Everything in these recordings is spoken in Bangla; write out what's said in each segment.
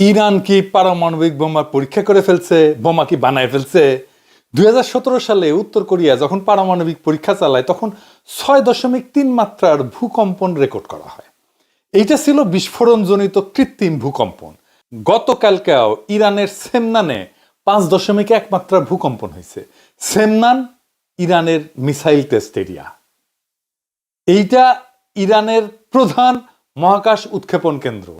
ইরান কি পারমাণবিক বোমা পরীক্ষা করে ফেলছে, বোমা কি বানায় ফেলছে? 2017 সালে উত্তর কোরিয়া যখন পারমাণবিক পরীক্ষা চালায় তখন 6.3 মাত্রার ভূকম্পন রেকর্ড করা হয়। এইটা ছিল বিস্ফোরণজনিত কৃত্রিম ভূকম্পন। গতকালকেও ইরানের সেমনানে 5.1 মাত্রার ভূকম্পন হয়েছে। সেমনান ইরানের মিসাইল টেস্ট এরিয়া। এইটা ইরানের প্রধান মহাকাশ উৎক্ষেপণ কেন্দ্র।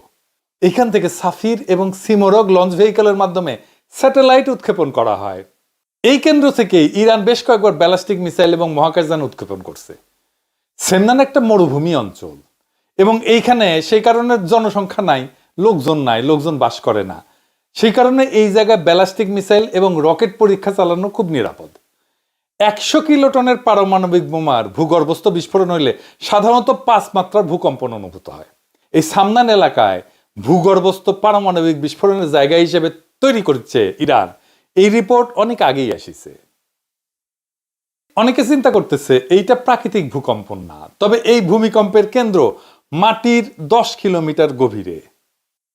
এখান থেকে সাফির এবং সিমোরগ লঞ্চ ভেহিকলের মাধ্যমে স্যাটেলাইট উৎক্ষেপণ করা হয়। এই কেন্দ্র থেকেই ইরান বেশ কয়েকবার ব্যালিস্টিক মিসাইল এবং মহাকাশযান উৎক্ষেপণ করছে। সেমনান একটা মরুভূমি অঞ্চল এবং এইখানে সেই কারণে জনসংখ্যা নাই, লোকজন বাস করে না। সেই কারণে এই জায়গায় ব্যালিস্টিক মিসাইল এবং রকেট পরীক্ষা চালানো খুব নিরাপদ। 100 কিলোটনের পারমাণবিক বোমার ভূগর্ভস্থ বিস্ফোরণ হইলে সাধারণত 5 মাত্রার ভূকম্পন অনুভূত হয়। এই সামনান এলাকায় ভূগর্ভস্থ পারমাণবিক বিস্ফোরণের জায়গা হিসেবে তৈরি করছে ইরান, এই রিপোর্ট অনেক আগেই আসিছে। অনেকে চিন্তা করতেছে এইটা প্রাকৃতিক ভূকম্পন না, তবে এই ভূমিকম্পের কেন্দ্র মাটির 10 কিলোমিটার গভীরে।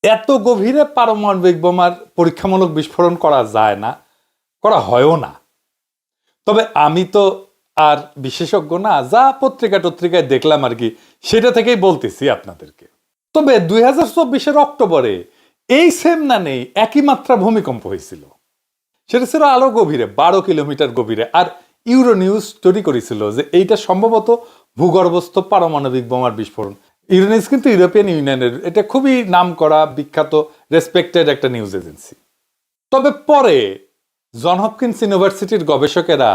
এত গভীরে পারমাণবিক বোমার পরীক্ষামূলক বিস্ফোরণ করা যায় না, করা হয়ও না। তবে আমি তো আর বিশেষজ্ঞ না, যা পত্রিকায় দেখলাম আর কি, সেটা থেকেই বলতেছি আপনাদেরকে। তবে 2024 অক্টোবরে এই সেমনানেই একই মাত্রা ভূমিকম্প হয়েছিল। সেটা ছিল আরো গভীরে, 12 কিলোমিটার গভীরে। আর ইউরোনিউজ স্টোরি করেছিল যে এইটা সম্ভবত ভূগর্ভস্থ পারমাণবিক বোমার বিস্ফোরণ। ইউরোনিউজ কিন্তু ইউরোপিয়ান ইউনিয়নের এটা খুবই নামকরা, বিখ্যাত, রেসপেক্টেড একটা নিউজ এজেন্সি। তবে পরে জন হপকিন্স ইউনিভার্সিটির গবেষকেরা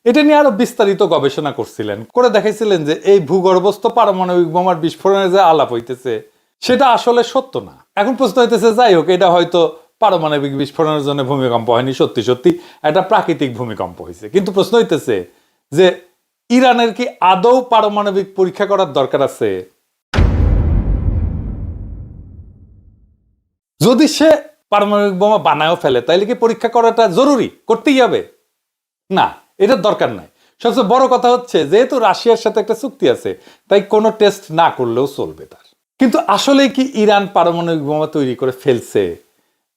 এটা নিয়ে আরো বিস্তারিত গবেষণা করছিলেন, করে দেখাইছিলেন যে এই ভূগর্ভস্থ পারমাণবিক বোমার বিস্ফোরণের যে আলাপ হইতেছে সেটা আসলে সত্য না। এখন প্রশ্ন হইতেছে, যাই হোক, এটা হয়তো পারমাণবিক বিস্ফোরণের জন্য ভূমিকম্প হয়নি, সত্যি একটা প্রাকৃতিক ভূমিকম্প হয়েছে। কিন্তু প্রশ্ন হইতেছে যে ইরানের কি আদৌ পারমাণবিক পরীক্ষা করার দরকার আছে? যদি সে পারমাণবিক বোমা বানায়ও ফেলে তাইলে কি পরীক্ষা করাটা জরুরি, করতেই হবে? না, এটার দরকার নাই। সবচেয়ে বড় কথা হচ্ছে, যেহেতু রাশিয়ার সাথে একটা চুক্তি আছে, তাই কোনো টেস্ট না করলেও চলবে তার। কিন্তু আসলে কি ইরান পারমাণবিক বোমা তৈরি করে ফেলছে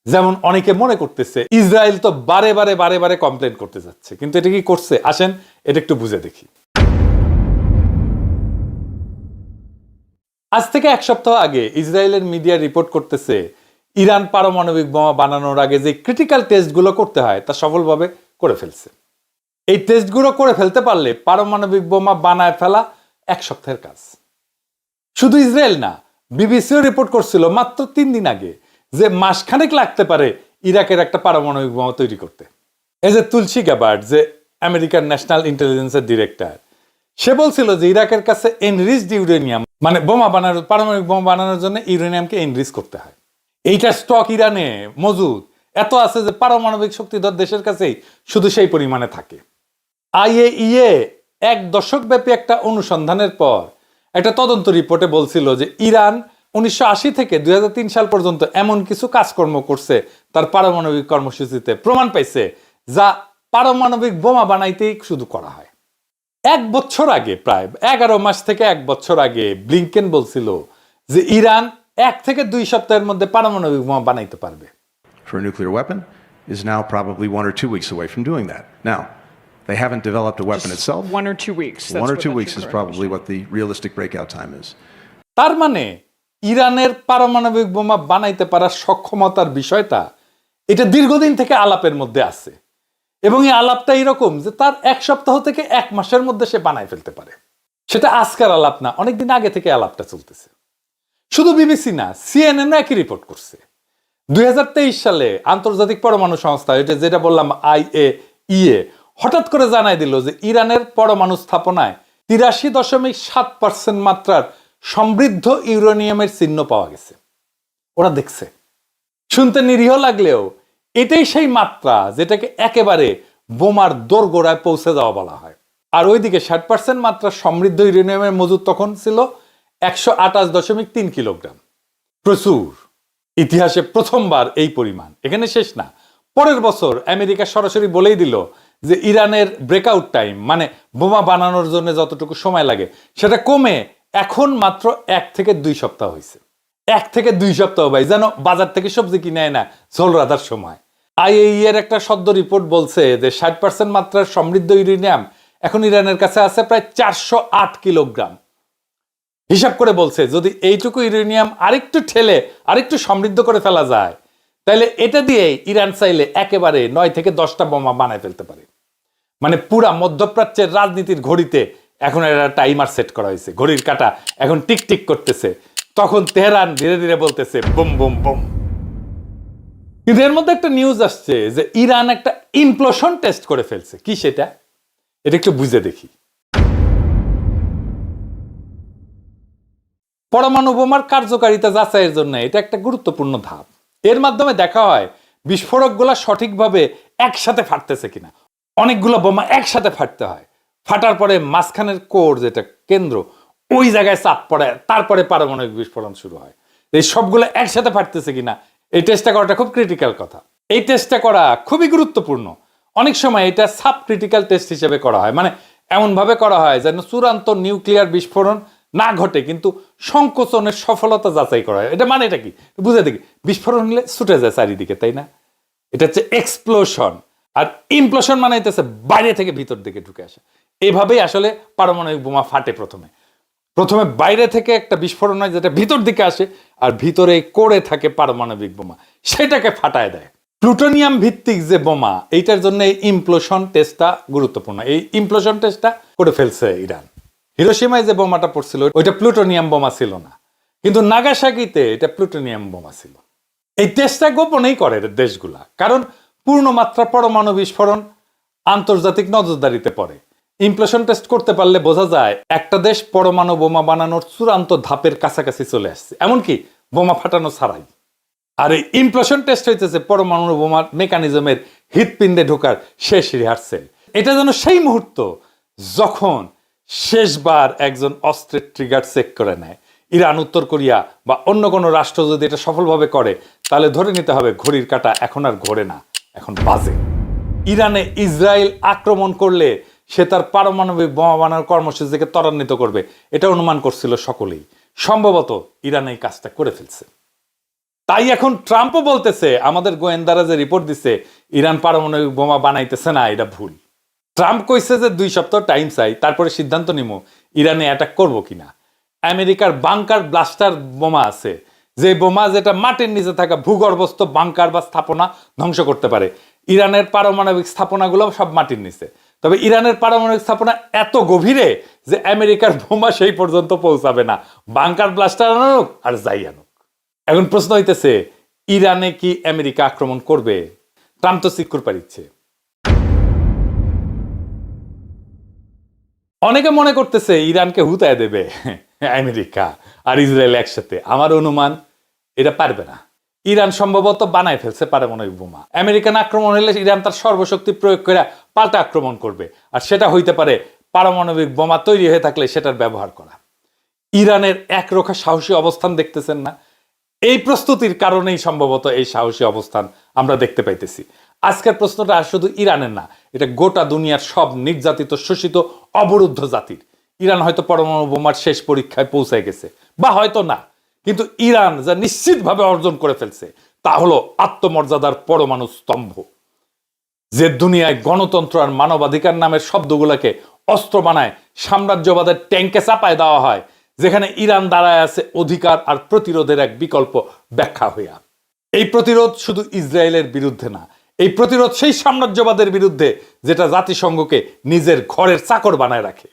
যেমন অনেকে মনে করতেছে? ইসরায়েল তো বারে কমপ্লেন করতে যাচ্ছে, কিন্তু এটা কি করছে? আসেন এটা একটু বুঝে দেখি। আজ থেকে 1 সপ্তাহ আগে ইসরায়েলের মিডিয়া রিপোর্ট করতেছে ইরান পারমাণবিক বোমা বানানোর আগে যে ক্রিটিক্যাল টেস্টগুলো করতে হয় তা সফলভাবে করে ফেলছে। এই টেস্টগুলো করে ফেলতে পারলে পারমাণবিক বোমা বানায় ফেলা 1 সপ্তাহের কাজ। শুধু ইসরায়েল না, বিবিসিও রিপোর্ট করছিল মাত্র 3 দিন আগে যে মাসখানেক লাগতে পারে ইরাকের একটা পারমাণবিক বোমা তৈরি করতে। এই যে তুলসী গ্যাবার্ড, যে আমেরিকার ন্যাশনাল ইন্টেলিজেন্সের ডিরেক্টর, সে বলছিল যে ইরাকের কাছে এনরিচড ইউরেনিয়াম, মানে পারমাণবিক বোমা বানানোর জন্য ইউরেনিয়ামকে এনরিচ করতে হয়। এইটা স্টক ইরানে মজুদ এত আছে যে পারমাণবিক শক্তিধর দেশের কাছেই শুধু সেই পরিমাণে থাকে। আইএইএ 1 দশক ব্যাপী একটা অনুসন্ধানের পর একটা তদন্ত রিপোর্টে বলছিল যে ইরান 1980 থেকে 2003 সাল পর্যন্ত এমন কিছু কাজকর্ম করছে তার পারমাণবিক কর্মসূচিতে প্রমাণ পাইছে যা পারমাণবিক বোমা বানাইতেই শুধু করা হয়। 1 বছর আগে, প্রায় 11 মাস থেকে 1 বছর আগে ব্লিংকেন বলছিল যে ইরান 1 থেকে 2 সপ্তাহের মধ্যে পারমাণবিক বোমা বানাইতে পারবে। For a nuclear weapon is now probably 1 or 2 weeks away from doing that. Now, they haven't developed a weapon itself. 1 or 2 weeks. 1 or 2 weeks is probably what the realistic breakout time is. তার মানে ইরানের পারমাণবিক বোমা বানাইতে পারার সক্ষমতার বিষয়টা এটা দীর্ঘদিন থেকে আলাপের মধ্যে আছে, এবং এই আলাপটা এরকম যে তার 1 সপ্তাহ থেকে 1 মাসের মধ্যে সে বানাই ফেলতে পারে। সেটা আজকের আলাপ না, অনেকদিন আগে থেকে আলাপটা চলতেছে। শুধু বিবিসি না, সিএনএন একই রিপোর্ট করছে। 2023 সালে আন্তর্জাতিক পরমাণু সংস্থা, এটা যেটা বললাম আইএইএ, হঠাৎ করে জানাই দিল যে ইরানের পরমাণু স্থাপনায় 83.7% মাত্রার সমৃদ্ধ ইউরেনিয়ামের চিহ্ন পাওয়া গেছে। ওরা দেখছে। শুনতে নিরীহ লাগলেও এটাই সেই মাত্রা যেটাকে একেবারে বোমার দোরগোড়ায় পৌঁছে যাওয়া বলা হয়। আর ওইদিকে 60% মাত্রা সমৃদ্ধ ইউরেনিয়ামের মজুদ তখন ছিল 128.3 কিলোগ্রাম। প্রচুর। ইতিহাসে প্রথমবার এই পরিমাণ। এখানে শেষ না, পরের বছর আমেরিকা সরাসরি বলেই দিল যে ইরানের ব্রেকআউট টাইম, মানে বোমা বানানোর জন্য যতটুকু সময় লাগে, সেটা কমে এখন মাত্র 1 থেকে 2 সপ্তাহ হয়েছে। 1 থেকে 2 সপ্তাহ ভাই, যেন বাজার থেকে সবজি কিনে না ঝোল রাধার সময়। IAEA এর একটা সদ্য রিপোর্ট বলছে যে 60% মাত্রার সমৃদ্ধ ইউরেনিয়াম এখন ইরানের কাছে আছে প্রায় 408 কিলোগ্রাম। হিসাব করে বলছে যদি এইটুকু ইউরেনিয়াম আরেকটু ঠেলে আরেকটু সমৃদ্ধ করে ফেলা যায়, তাহলে এটা দিয়ে ইরান চাইলে একেবারে 9 থেকে 10টা বোমা বানায় ফেলতে পারে। মানে পুরা মধ্যপ্রাচ্যের রাজনীতির ঘড়িতে এখন একটা টাইমার সেট করা হয়েছে, ঘড়ির কাঁটা এখন টিক টিক করতেছে। তখন তেহরান ধীরে ধীরে বলতেছে বুম বুম বুম। কিন্তু এর মধ্যে একটা নিউজ আসছে যে ইরান একটা ইমপ্লোশন টেস্ট করে ফেলছে। কি সেটা? এটা একটু বুঝে দেখি। পরমাণু বোমার কার্যকারিতা যাচাইয়ের জন্য এটা একটা গুরুত্বপূর্ণ ধাপ। এর মাধ্যমে দেখা হয় বিস্ফোরকগুলা সঠিকভাবে একসাথে ফাটতেছে কিনা। অনেকগুলো বোমা একসাথে ফাটতে হয়, ফাটার পরে মাঝখানের কোর যেটা কেন্দ্র, ওই জায়গায় চাপ পড়ে, তারপরে পারমাণবিক বিস্ফোরণ শুরু হয়। এই সবগুলো একসাথে ফাটতেছে কিনা এই টেস্টটা করাটা খুব ক্রিটিক্যাল কথা। এই টেস্টটা করা খুবই গুরুত্বপূর্ণ। অনেক সময় এটা সাব ক্রিটিক্যাল টেস্ট হিসেবে করা হয়, মানে এমন ভাবে করা হয় যেন চূড়ান্ত নিউক্লিয়ার বিস্ফোরণ না ঘটে কিন্তু সংকোচনের সফলতা যাচাই করা হয়। এটা মানে এটা কি বুঝে দেখি, বিস্ফোরণ হলে ছুটে যায় চারিদিকে, তাই না? এটা হচ্ছে এক্সপ্লোশন। আর ইমপ্লোশন মানে হইতেছে বাইরে থেকে ভিতর দিকে ঢুকে আসে। এইভাবেই আসলে পারমাণবিক বোমা ফাটে। প্রথমে বাইরে থেকে একটা বিস্ফোরণ হয় যেটা ভিতর দিকে আসে, আর ভিতরে করে থাকে পারমাণবিক বোমা, সেটাকে ফাটায় দেয়। প্লুটোনিয়াম ভিত্তিক যে বোমা, এইটার জন্য এই ইমপ্লোশন টেস্টটা গুরুত্বপূর্ণ। এই ইমপ্লোশন টেস্টটা করে ফেলছে ইরান। হিরোশিমায় যে বোমাটা পড়ছিল ওইটা প্লুটোনিয়াম বোমা ছিল না, কিন্তু নাগাসাকিতে এটা প্লুটোনিয়াম বোমা ছিল। এই টেস্টটা গোপনেই করে দেশগুলা, কারণ পূর্ণমাত্রা পরমাণু বিস্ফোরণ আন্তর্জাতিক নজরদারিতে পড়ে। ইমপ্লোশন টেস্ট করতে পারলে বোঝা যায় একটা দেশ পরমাণু বোমা বানানোর চূড়ান্ত ধাপের কাছাকাছি চলে আসছে, এমনকি বোমা ফাটানো ছাড়াই। আর এই ইমপ্লোশন টেস্ট হইতেছে পরমাণু বোমার মেকানিজমের হৃৎপিণ্ডে ঢোকার শেষ রিহার্সেল। এটা যেন সেই মুহূর্ত যখন শেষবার একজন অস্ত্রের ট্রিগার চেক করে নেয়। ইরান, উত্তর কোরিয়া বা অন্য কোনো রাষ্ট্র যদি এটা সফলভাবে করে, তাহলে ধরে নিতে হবে ঘড়ির কাঁটা এখন আর ঘোরে না, এখন বাজে। ইরানে ইসরায়েল আক্রমণ করলে সে তার পারমাণবিক বোমা বানানোর কর্মসূচিকে ত্বরান্বিত করবে, এটা অনুমান করছিল সকলেই। সম্ভবত ইরান এই কাজটা করে ফেলছে। তাই এখন ট্রাম্পও বলতেছে আমাদের গোয়েন্দারা যে রিপোর্ট দিচ্ছে ইরান পারমাণবিক বোমা বানাইতেছে না, এটা ভুল। ট্রাম্প কইছে যে 2 সপ্তাহ টাইম চাই, তারপরে সিদ্ধান্ত নিব ইরানে অ্যাটাক করব কিনা। আমেরিকার বাংকার ব্লাস্টার বোমা আছে, যে বোমা যেটা মাটির নিচে থাকা ভূগর্ভস্থ বাংকার বা স্থাপনা ধ্বংস করতে পারে। ইরানের পারমাণবিক স্থাপনাগুলো সব মাটির নিচে, তবে ইরানের পারমাণবিক স্থাপনা এত গভীরে যে আমেরিকার বোমা সেই পর্যন্ত পৌঁছাবে না, বাংকার ব্লাস্টার আনুক আর যাই আনুক। এখন প্রশ্ন হইতেছে ইরানে কি আমেরিকা আক্রমণ করবে? ট্রাম্প তো সিকিউর পারিচ্ছে। অনেকে মনে করতেছে ইরানকে হুতায় দেবে আমেরিকা আর ইসরায়েল একসাথে। আমার অনুমান এটা পারবে না। ইরান সম্ভবত বানায় ফেলছে পারমাণবিক বোমা। আমেরিকান আক্রমণ হলে ইরান তার সর্বশক্তি প্রয়োগ করে পাল্টা আক্রমণ করবে, আর সেটা হইতে পারে পারমাণবিক বোমা তৈরি হয়ে থাকলে সেটার ব্যবহার করা। ইরানের একরোখা সাহসী অবস্থান দেখতেছেন না? এই প্রস্তুতির কারণেই সম্ভবত এই সাহসী অবস্থান আমরা দেখতে পাইতেছি। আজকের প্রশ্নটা শুধু ইরানের না, এটা গোটা দুনিয়ার সব নির্যাতিত, শোষিত, অবরুদ্ধ জাতির। ইরান হয়তো পরমাণু বোমার শেষ পরীক্ষায় পৌঁছে গেছে, বা হয়তো না, কিন্তু ইরান যা নিশ্চিতভাবে অর্জন করে ফেলছে তা হলো আত্মমর্যাদার পরমাণু স্তম্ভ। যে দুনিয়ায় গণতন্ত্র আর মানবাধিকার নামের শব্দগুলোকে অস্ত্র বানায় সাম্রাজ্যবাদের ট্যাঙ্কে চাপায় দেওয়া হয়, যেখানে ইরান দাঁড়ায় আছে অধিকার আর প্রতিরোধের এক বিকল্প ব্যাখ্যা হইয়া। এই প্রতিরোধ শুধু ইসরায়েলের বিরুদ্ধে না, এই প্রতিরোধ সেই সাম্রাজ্যবাদের বিরুদ্ধে যেটা জাতিসংঘকে নিজের ঘরের চাকর বানায় রাখে,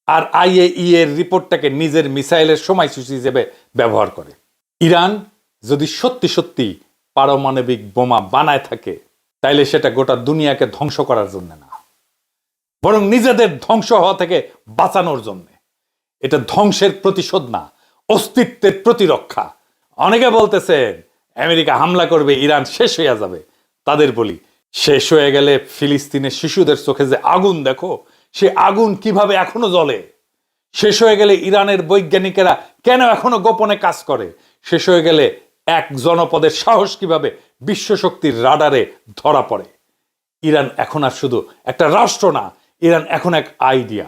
আর IAEA এর রিপোর্টটাকে নিজের মিসাইলের সময়সূচি হিসেবে ব্যবহার করে। ইরান যদি সত্যি সত্যি পারমাণবিক বোমা বানায় থাকে, তাইলে সেটা গোটা দুনিয়াকে ধ্বংস করার জন্য না, বরং নিজেদের ধ্বংস হওয়া থেকে বাঁচানোর জন্য। এটা ধ্বংসের প্রতিশোধ না, অস্তিত্বের প্রতিরক্ষা। অনেকে বলতেছেন আমেরিকা হামলা করবে, ইরান শেষ হয়ে যাবে। তাদের বলি, শেষ হয়ে গেলে ফিলিস্তিনের শিশুদের চোখে যে আগুন দেখো, সে আগুন কিভাবে এখনো জ্বলে? শেষ হয়ে গেলে ইরানের বৈজ্ঞানিকেরা কেন এখনো গোপনে কাজ করে? শেষ হয়ে গেলে এক জনপদের সাহস কিভাবে বিশ্বশক্তির রাডারে ধরা পড়ে? ইরান এখন আর শুধু একটা রাষ্ট্র না, ইরান এখন এক আইডিয়া,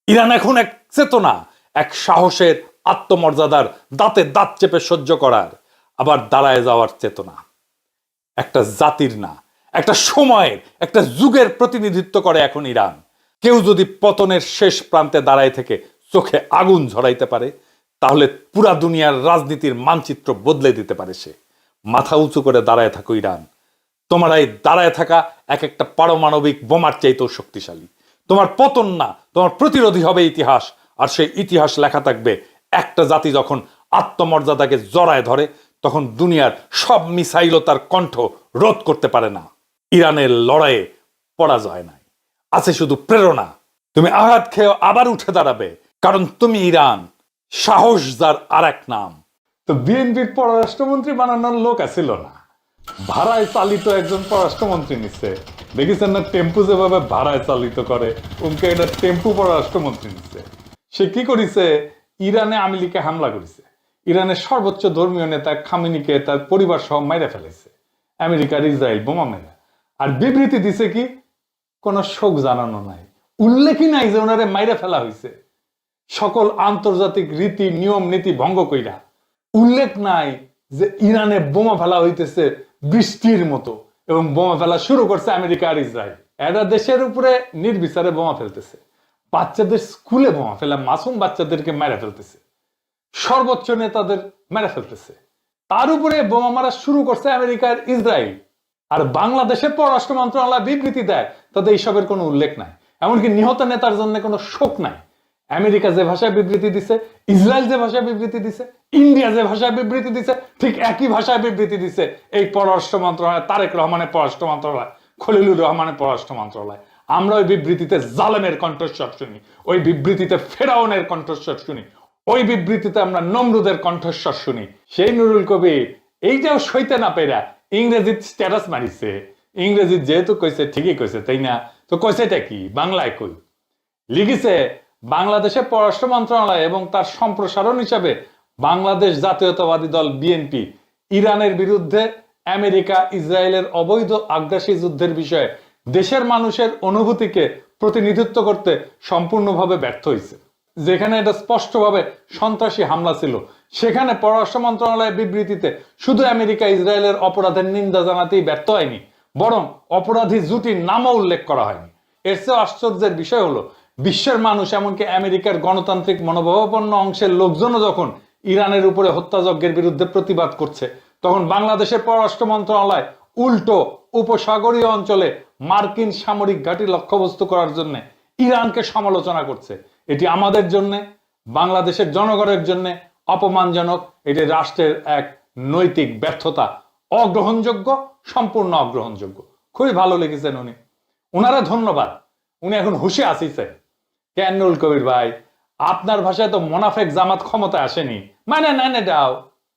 ইরান এখন এক চেতনা, এক সাহসের আত্মমর্যাদার দাঁতে দাঁত চেপে সহ্য করার, আবার দাঁড়ায় যাওয়ার চেতনা। একটা জাতির না, একটা সময়ের, একটা যুগের প্রতিনিধিত্ব করে এখন ইরান। কেউ যদি পতনের শেষ প্রান্তে দাঁড়ায় থেকে চোখে আগুন ঝরাইতে পারে, তাহলে পুরা দুনিয়ার রাজনীতির মানচিত্র বদলে দিতে পারে সে। মাথা উঁচু করে দাঁড়ায় থাকো ইরান। তোমার এই দাঁড়ায় থাকা এক একটা পারমাণবিক বোমার চাইতেও শক্তিশালী। তোমার পতন না, তোমার প্রতিরোধী হবে ইতিহাস। আর সেই ইতিহাস লেখা থাকবে, একটা জাতি যখন আত্মমর্যাদাকে জড়ায় ধরে, তখন দুনিয়ার সব মিসাইলও তার কণ্ঠ রোধ করতে পারে না। ইরানের লড়াইয়ে পরাজয় নাই, আছে শুধু প্রেরণা। তুমি আঘাত খেয়েও আবার উঠে দাঁড়াবে, কারণ তুমি ইরান, সাহস যার আর এক নাম। তো বিএনপির পররাষ্ট্রমন্ত্রী বানানোর লোক আছিল না, ভাড়ায় চালিত একজন পররাষ্ট্রমন্ত্রী নিচ্ছে। দেখেছেন না টেম্পু যেভাবে ভাড়ায় চালিত করে, উনকে এটা টেম্পু পররাষ্ট্রমন্ত্রী নিচ্ছে। সে কি করেছে? ইরানে আওয়ামী লীগে হামলা করেছে। ইরানের সর্বোচ্চ ধর্মীয় নেতা খামেনিকে তার পরিবার সহ মাইরা ফেলেছে আমেরিকার ইসরায়েল বোমা মেরা। আর বিবৃতি দিছে কি? কোনো শোক জানানো নাই, উল্লেখই নাই যে ওনারে মাইরা ফেলা হয়েছে। সকল আন্তর্জাতিক রীতি নিয়ম নীতি ভঙ্গ কইরা উল্লেখ নাই যে ইরানে বোমা ফেলা হইতেছে বৃষ্টির মতো, এবং বোমা ফেলা শুরু করছে আমেরিকা আর ইসরায়েল। এরা দেশের উপরে নির্বিচারে বোমা ফেলতেছে, বাচ্চাদের স্কুলে বোমা ফেলা, মাসুম বাচ্চাদেরকে মেরে ফেলতেছে, সর্বোচ্চ নেতাদের মেরে ফেলতেছে। তার উপরে বোমা মারা শুরু করছে আমেরিকা আর ইসরায়েল। আর বাংলাদেশের পররাষ্ট্র মন্ত্রণালয় বিবৃতি দেয়, তাদের এইসবের কোনো উল্লেখ নাই। এমনকি নিহত নেতার জন্য কোনো শোক নাই। আমেরিকা যে ভাষায় বিবৃতি দিছে, ইসরায়েল যে ভাষায় বিবৃতি দিছে, ইন্ডিয়া যে ভাষায় বিবৃতি দিছে, ঠিক একই ভাষায় বিবৃতি দিছে এই পররাষ্ট্র মন্ত্রণালয়, তারেক রহমানের পররাষ্ট্র মন্ত্রণালয়, খলিলুর রহমানের পররাষ্ট্র মন্ত্রণালয়। আমরা ওই বিবৃতিতে জালেমের কণ্ঠস্বর শুনি, ওই বিবৃতিতে ফেরাউনের কণ্ঠস্বর শুনি, ওই বিবৃতিতে আমরা নমরুদের কণ্ঠস্বর শুনি। সেই নুরুল কবির এইটাও সইতে না পেরা ইংরেজির স্ট্যাটাস মারিছে। ইংরেজি যেহেতু কইছে ঠিকই কইছে, তাই না? তো কইছেটা কি? বাংলায় কই লিখিছে, বাংলাদেশের পররাষ্ট্র মন্ত্রণালয় এবং তার সম্প্রসারণ হিসাবে বাংলাদেশ জাতীয়তাবাদী দল বিএনপি ইরানের বিরুদ্ধে আমেরিকা ইসরায়েলের অবৈধ আগ্রাসী যুদ্ধের বিষয়ে দেশের মানুষের অনুভূতিকে প্রতিনিধিত্ব করতে সম্পূর্ণভাবে ব্যর্থ হয়েছে। যেখানে এটা স্পষ্টভাবে সন্ত্রাসী হামলা ছিল, সেখানে পররাষ্ট্র মন্ত্রণালয়ের বিবৃতিতে শুধু আমেরিকা ইসরায়েলের অপরাধের নিন্দা জানাতেই ব্যর্থ হয়নি, বরং অপরাধী জুটির নামও উল্লেখ করা হয়নি। এর চেয়ে আশ্চর্যের বিষয় হলো, বিশ্বের মানুষ এমনকি আমেরিকার গণতান্ত্রিক মনোভাবাপন্ন অংশের লোকজনও যখন ইরানের উপরে হত্যাযজ্ঞের বিরুদ্ধে প্রতিবাদ করছে, তখন বাংলাদেশের পররাষ্ট্র মন্ত্রণালয় উল্টো উপসাগরীয় অঞ্চলে মার্কিন সামরিক ঘাঁটি লক্ষ্যবস্তু করার জন্য ইরানকে সমালোচনা করছে। এটি আমাদের জন্য, বাংলাদেশের জনগণের জন্য অপমানজনক। এটি রাষ্ট্রের এক নৈতিক ব্যর্থতা, অগ্রহণযোগ্য, সম্পূর্ণ অগ্রহণযোগ্য। খুবই ভালো লিখেছেন উনি, উনারা ধন্যবাদ। উনি এখন হুশে আসিছে। কেন নুরুল কবির ভাই, আপনার ভাষায় তো মোনাফেক জামাত ক্ষমতা আসেনি, মানে নেন এটাও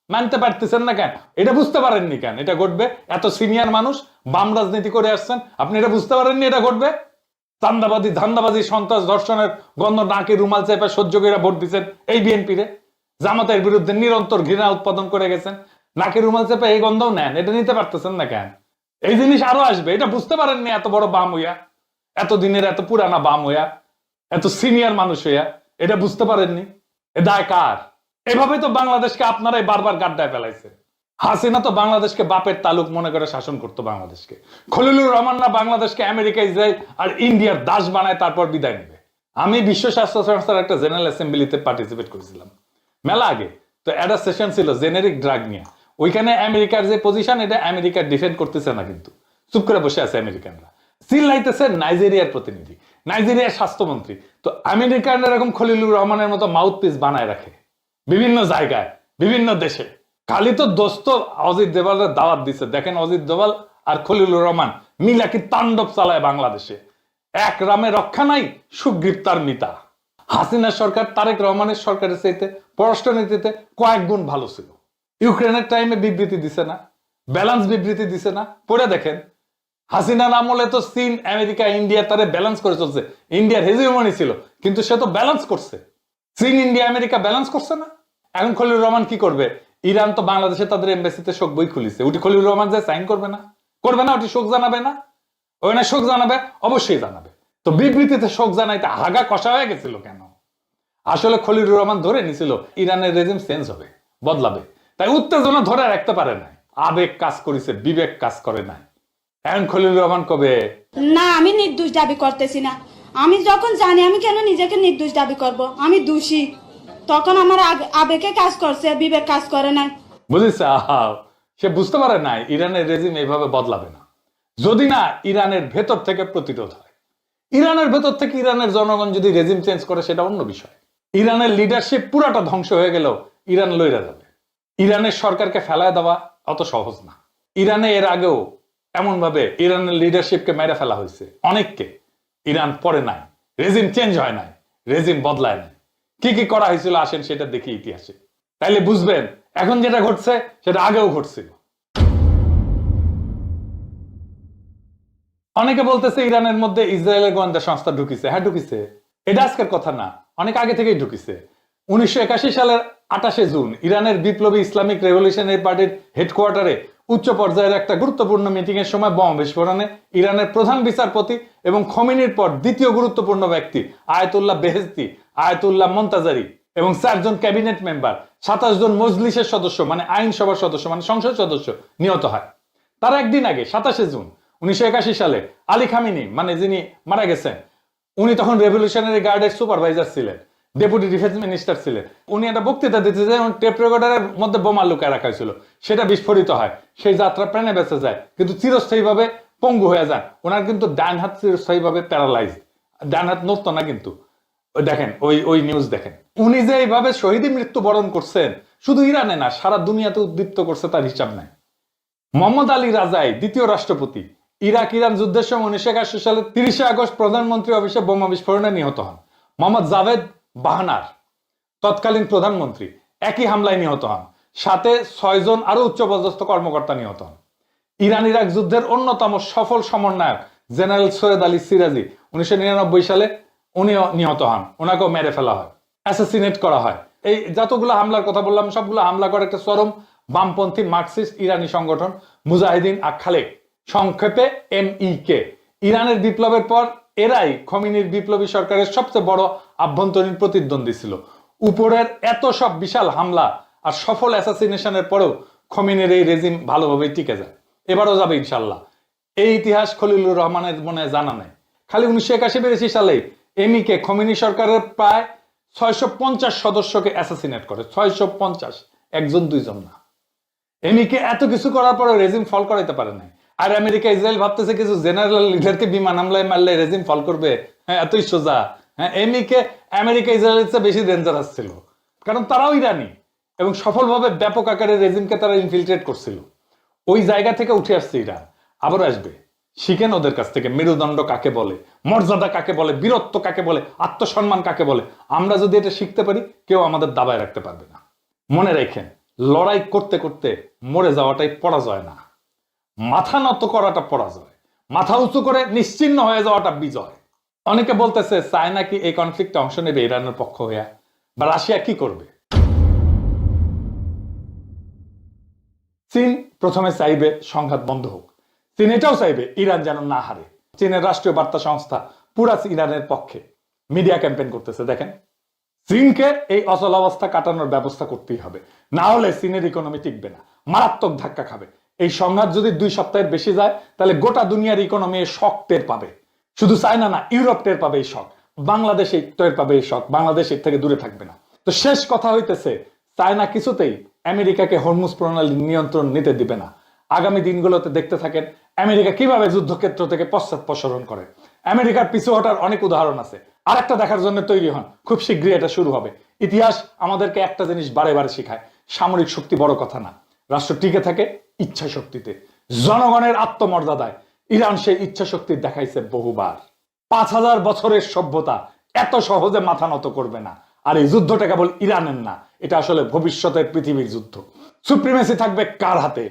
মানতে পারতেছেন না কেন? এটা বুঝতে পারেননি কেন এটা ঘটবে? এত সিনিয়র মানুষ, বাম রাজনীতি করে আসছেন, আপনি এটা বুঝতে পারেননি এটা ঘটবে? চান্দাবাদী, ধান্দাবাজি, সন্ত্রাস, ধর্ষণের গন্ধ নাকি রুমাল চেপে সহ্য করে ভোট দিচ্ছেন এই বিএনপি রে। জামাতের বিরুদ্ধে নিরন্তর ঘৃণা উৎপাদন করে গেছেন, নাকি রুমাল চেপে এই গন্ধও নেন, এটা নিতে পারতেছেন না কেন? এই জিনিস আরো আসবে, এটা বুঝতে পারেননি এত বড় বাম হইয়া, এত দিনের এত পুরানা বাম হইয়া, এত সিনিয়র মানুষ হইয়া এটা বুঝতে পারেননি। এ দায় কার? এভাবে তো বাংলাদেশকে আপনারাই বারবার গাড্ডায় ফেলাইছে। হাসিনা তো বাংলাদেশকে বাপের তালুক মনে করে শাসন করতো বাংলাদেশকে। খলিলুর রহমানরা বাংলাদেশকে আমেরিকা, ইসরায়েল আর ইন্ডিয়ার দাস বানায় তারপর বিদায় নেবে। আমি বিশ্ব স্বাস্থ্য সংস্থার একটা জেনারেল অ্যাসেম্বলিতে পার্টিসিপেট করেছিলাম মেলা আগে। তো একটা সেশন ছিল জেনেরিক ড্রাগ নিয়ে। ওইখানে আমেরিকার যে পজিশন, এটা আমেরিকা ডিফেন্ড করতেছে না, কিন্তু চুপ করে বসে আছে আমেরিকানরা। চিল্লাইতেছে নাইজেরিয়ার প্রতিনিধি, নাইজেরিয়ার স্বাস্থ্যমন্ত্রী। তো আমেরিকান এরকম খলিলুর রহমানের মতো মাউথপিস বানায় রাখে বিভিন্ন জায়গায়, বিভিন্ন দেশে। খালি তো দোস্ত অজিত দোভালের দাওয়াত দিছে। দেখেন অজিত দোভাল আর খলিলুর রহমান মিলা কি তাণ্ডব চালায় বাংলাদেশে। এক রামে রক্ষা নাই, সুগ্রীপ্তার মিতা। হাসিনা সরকার তারেক রহমানের সরকারের চাইতে পররাষ্ট্রনীতিতে কয়েক গুণ ভালো ছিল। ইউক্রেনের টাইমে বিবৃতি দিছে না, ব্যালেন্স বিবৃতি দিছে না, পড়ে দেখেন। হাসিনার আমলে তো চীন, আমেরিকা, ইন্ডিয়া তারে ব্যালেন্স করে চলছে। ইন্ডিয়ার হেজিমনি ছিল, কিন্তু সে তো ব্যালেন্স করছে। চীন, ইন্ডিয়া, আমেরিকা ব্যালেন্স করছে না। এখন খলিলুর রহমান কি করবে? ইরান তো বাংলাদেশে তাদের এমবাসিতে শোক বই খুলিছে, ওটি খলিলুর রহমান যে সাইন করবে না? করবে না? ওটি শোক জানাবে না? ওই না শোক জানাবে, অবশ্যই জানাবে। তো বিবৃতিতে শোক জানাইতে হাগা কষা হয়ে গেছিল কেন? আসলে খলিলুর রহমান ধরে নিছিল ইরানের রেজিম চেঞ্জ হবে, বদলাবে, তাই উত্তেজনা ধরে রাখতে পারে না, আবেগ কাজ করেছে, বিবেক কাজ করে না। এখন খলিলুর রহমান কবে না আমি নির্দোষ দাবি করতেছি না, আমি যখন জানি আমি কেন নিজেকে নির্দোষ দাবি করব, আমি দোষী, তখন আমার আবেগে কাজ করছে, বিবেক কাজ করে নাই। বুঝেছে? সে বুঝতে পারে না ইরানের রেজিম এইভাবে বদলাবে না, যদি না ইরানের ভেতর থেকে প্রতিরোধ হয়। ইরানের ভেতর থেকে ইরানের জনগণ যদি রেজিম চেঞ্জ করে সেটা অন্য বিষয়। ইরানের লিডারশিপ পুরাটা ধ্বংস হয়ে গেল, ইরান লইরা যাবে। ইরানের সরকারকে ফেলায় দেওয়া অত সহজ না। ইরানে এর আগেও এমন ভাবে ইরানের লিডারশিপকে মেরে ফেলা হয়েছে অনেককে। ইরান পরে নাই, রেজিম চেঞ্জ হয় নাই, রেজিম বদলায় নাই। কি কি করা হয়েছিল আসেন সেটা দেখি ইতিহাসে, তাইলে বুঝবেন এখন যেটা ঘটছে সেটা আগেও ঘটছিল। অনেকে বলতেছে ইরানের মধ্যে ইসরায়েলের গোয়েন্দা সংস্থা ঢুকিছে। হ্যাঁ ঢুকিছে, এটা আজকের কথা না, অনেক আগে থেকেই ঢুকিছে। 1981 সালের 28 জুন ইরানের বিপ্লবী ইসলামিক রেভলিউশনারি পার্টির হেডকোয়ার্টারে উচ্চ পর্যায়ের একটা গুরুত্বপূর্ণ মিটিং এর সময় বোমা বিস্ফোরণে ইরানের প্রধান বিচারপতি এবং খোমেনির পর দ্বিতীয় গুরুত্বপূর্ণ ব্যক্তি আয়াতুল্লাহ বেহেশতি, আয়াতুল্লাহ মন্তাজারি এবং 4 জন ক্যাবিনেট মেম্বার, 27 জন মজলিসের সদস্য মানে আইনসভার সদস্য মানে সংসদ সদস্য নিহত হয়। তার একদিন আগে 27 জুন 1981 সালে আলী খামিনি মানে যিনি মারা গেছেন, উনি তখন রেভলিউশনারি গার্ডের সুপারভাইজার ছিলেন, ডেপুটি ডিফেন্স মিনিস্টার ছিলেন। উনি একটা বক্তৃতা দিতে যে টেপ রেকর্ডারের মধ্যে বোমা লুকায় রাখা হয়েছিল, সেটা বিস্ফোরিত হয়, সেই যাত্রা প্রাণে বেঁচে যায় কিন্তু চিরস্থায়ীভাবে পঙ্গু হয়ে যান। ওনার কিন্তু ডান হাত চিরস্থায়ীভাবে প্যারালাইজ, ডান হাত নড়ত না কিন্তু। দেখেন ওই নিউজ দেখেন। উনি যে এইভাবে শহীদী মৃত্যু বরণ করছেন শুধু ইরানে না সারা দুনিয়াতে উদ্দীপ্ত করছে তার হিসাব নাই। মোহাম্মদ আলী রাজাই দ্বিতীয় রাষ্ট্রপতি ইরাক ইরান যুদ্ধের সময় 1981 সালের 30 আগস্ট প্রধানমন্ত্রী অফিসে বোমা বিস্ফোরণে নিহত হন। মোহাম্মদ জাভেদ বাহনার তৎকালীন প্রধানমন্ত্রী একই হামলায় নিহত হন, সাথে 6 জন আরো উচ্চপদস্থ কর্মকর্তা নিহত হন। ইরান ইরাক যুদ্ধের অন্যতম সফল সমন্বয়ক জেনারেল সৈয়দ আলী সিরাজি 1999 সালে উনিও নিহত হন, ওনাকেও মেরে ফেলা হয়, অ্যাসাসিনেট করা হয়। এই যতগুলো হামলার কথা বললাম সবগুলো হামলা করে একটা চরম বামপন্থী মার্কসিস্ট ইরানি সংগঠন মুজাহিদিন আখালেক, সংক্ষেপে MEK। ইরানের বিপ্লবের পর এরাই খোমেনির বিপ্লবী সরকারের সবচেয়ে বড় আভ্যন্তরীণ প্রতিদ্বন্দ্বী ছিল। উপরের এত সব বিশাল হামলা আর সফল অ্যাসাসিনেশনের পরেও খোমেনির এই রেজিম ভালোভাবেই টিকে যায়, এবারও যাবে ইনশাল্লাহ। এই ইতিহাস খলিলুর রহমানের মনে জানা নেই। খালি 1981 সালে MEK খোমেনি সরকারের প্রায় 650 সদস্যকে অ্যাসাসিনেট করে, 650, একজন দুইজন না। MEK এত কিছু করার পরে রেজিম ফল করাইতে পারে নাই। আর আমেরিকা ইসরায়েল ভাবতেছে কিছু জেনারেল লিডারকে বিমান হামলায় মারলে রেজিম ফল করবে, হ্যাঁ এতই সোজা। হ্যাঁ MEK আমেরিকা ইসরায়েলের চেয়ে বেশি ডেঞ্জারাস ছিল, কারণ তারাও ইরানি এবং সফলভাবে ব্যাপক আকারে রেজিমকে তারা ইনফিলট্রেট করছিল। ওই জায়গা থেকে উঠে আসছে ইরান, আবারও আসবে। শিখেন ওদের কাছ থেকে মেরুদণ্ড কাকে বলে, মর্যাদা কাকে বলে, বীরত্ব কাকে বলে, আত্মসম্মান কাকে বলে। আমরা যদি এটা শিখতে পারি কেউ আমাদের দাবায় রাখতে পারবে না। মনে রাখেন, লড়াই করতে করতে মরে যাওয়াটাই পরাজয় না, মাথা নত করাটা পরাজয়, মাথা উঁচু করে নিশ্চিহ্ন হয়ে যাওয়াটা বিজয়। অনেকে বলতেছে চায়না কি এই কনফ্লিক্টে অংশ নেবে ইরানের পক্ষ হয়ে, বা রাশিয়া কি করবে? চীন প্রথমে চাইবে সংঘাত বন্ধ হোক, চীন এটাও চাইবে ইরান যেন না হারে। চীনের রাষ্ট্রীয় বার্তা সংস্থা পুরা ইরানের পক্ষে মিডিয়া ক্যাম্পেইন করতেছে। দেখেন, চীনকে এই অচল অবস্থা কাটানোর ব্যবস্থা করতেই হবে, না হলে চীনের ইকোনমি টিকবে না, মারাত্মক ধাক্কা খাবে। এই সংঘাত যদি 2 সপ্তাহের বেশি যায় তাহলে গোটা দুনিয়ার ইকোনমি এই শক টের পাবে। শুধু চায়না না, ইউরোপ টের পাবে এই শক, বাংলাদেশ টের পাবে এই শক, বাংলাদেশ এর থেকে দূরে থাকবে না। তো শেষ কথা হইতেছে, চায়না কিছুতেই আমেরিকাকে হরমুজ প্রণালী নিয়ন্ত্রণ নিতে দিবে না। আগামী দিনগুলোতে দেখতে থাকেন আমেরিকা কিভাবে যুদ্ধক্ষেত্র থেকে পশ্চাৎপসরণ করে। আমেরিকার পিছু হটার অনেক উদাহরণ আছে, আরেকটা দেখার জন্য তৈরি হন, খুব শীঘ্রই এটা শুরু হবে। ইতিহাস আমাদেরকে একটা জিনিস বারে বারে শেখায়, সামরিক শক্তি বড় কথা না, রাষ্ট্র টিকে থাকে ইচ্ছা শক্তিতে, জনগণের আত্মমর্যাদায়। ইরান সেই ইচ্ছা শক্তি দেখাইছে বহুবার। 5000 বছরের সভ্যতা এত সহজে মাথা নত করবে না। আর এই যুদ্ধটা কেবল ইরানের না, এটা আসলে ভবিষ্যতের পৃথিবীর যুদ্ধ। সুপ্রিমেসি থাকবে কার হাতে,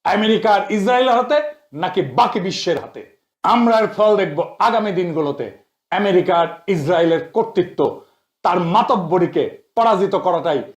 আমেরিকার ইসরায়েলের হাতে নাকি বাকি বিশ্বের হাতে? আমরা এর ফল দেখব আগামী দিনগুলোতে। আমেরিকার ইসরায়েলের কর্তৃত্ব, তার মাতব্বরীকে পরাজিত করাটাই